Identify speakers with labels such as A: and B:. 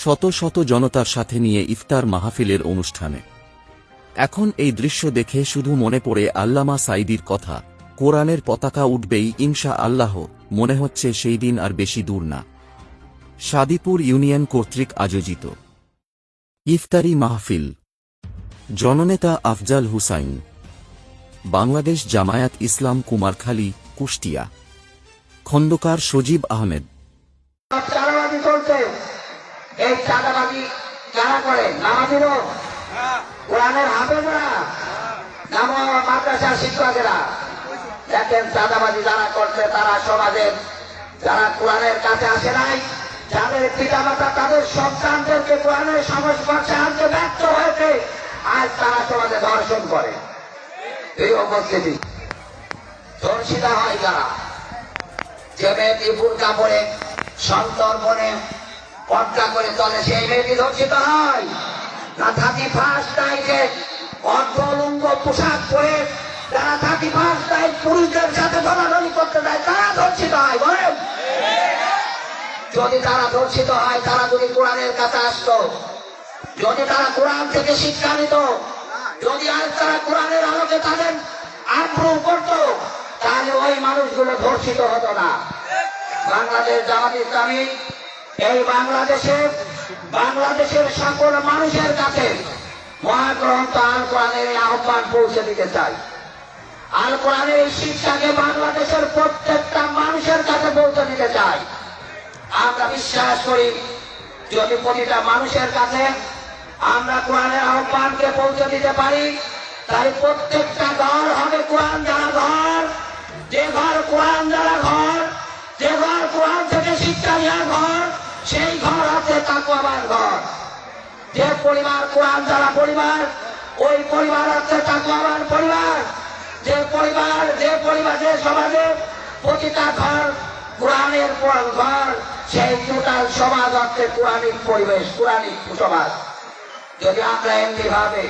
A: শত শত জনতার সাথে নিয়ে ইফতার মাহফিলের অনুষ্ঠানে। এখন এই দৃশ্য দেখে শুধু মনে পড়ে আল্লামা সাঈদীর কথা, কোরআনের পতাকা উঠবেই ইনশা আল্লাহ। মনে হচ্ছে সেই দিন আর বেশি দূর না। সাদীপুর ইউনিয়ন কর্তৃক আয়োজিত ইফতারি মাহফিল। জননেতা আফজাল হুসাইন, বাংলাদেশ জামায়াত ইসলাম, কুমারখালী, কুষ্টিয়া। খন্দকার সজীব আহমেদ।
B: চাঁদাবাজি চলছে, এই চাঁদাবাজি যারা করে নামাজিরও, কোরআনের হাফেজরা, মাদ্রাসার শিক্ষকেরা, দেখেন চাঁদাবাজি যারা করছে তারা সমাজের যারা কোরআনের কাছে আসে নাই, যাদের পিতামাতা তাদের সন্তানদেরকে কোরআনের সংস্পর্শে আনতে ব্যর্থ হয়েছে, আজ তারা সমাজে ধর্ষণ করে। এই উপস্থিতি ধর্ষিতা হয় যারা, যে মেয়েটি বুরকা পরে সন্তর্পণে পর্দা করে চলে সেই মেয়েটি ধর্ষিত হয় না? 31 নাইটে অর্ধলুঙ্গ পোশাক পরে যারা 31 নাইট পুরুষদের সাথে দলাদলি করতে যায় তারা ধর্ষিত হয়। বলেন, যদি তারা ধর্ষিত হয়, তারা যদি কোরআনের কাছে আসতো, যদি তারা কোরআন থেকে শিক্ষা নিত, যদি আজ তারা কোরআনের আলোকে তাদের আগ্রহ করত, তাহলে ওই মানুষগুলো ধর্ষিত হতো না। বাংলাদেশ জামাত ইসলামী এই বাংলাদেশের সকল মানুষের কাছে মহাগ্রন্থ আল কোরআনের এই আহ্বান পৌঁছে দিতে চাই। আল কোরআনের এই শিক্ষাকে বাংলাদেশের প্রত্যেকটা মানুষের কাছে পৌঁছে দিতে চাই। আমরা বিশ্বাস করি যদি প্রতিটা মানুষের কাছে আমরা কোরআনের আহ্বানকে পৌঁছে দিতে পারি, তাই প্রত্যেকটা ঘর হবে কোরআন যারা ঘর, যে ঘর কোরআন যারা ঘর, যে ঘর কোরআন থেকে শিক্ষা নেওয়ার ঘর, সেই ঘর হচ্ছে তাকওয়ার ঘর। যে পরিবার কোরআন যারা পরিবার, ওই পরিবার হচ্ছে তাকওয়ার পরিবার। যে সমাজে প্রতিটা ঘর কোরআনের ঘর, সেই টোটাল সমাজ হচ্ছে কোরআনিক পরিবেশ, কোরআনিক সমাজ। যদি আমরা এমনি ভাবে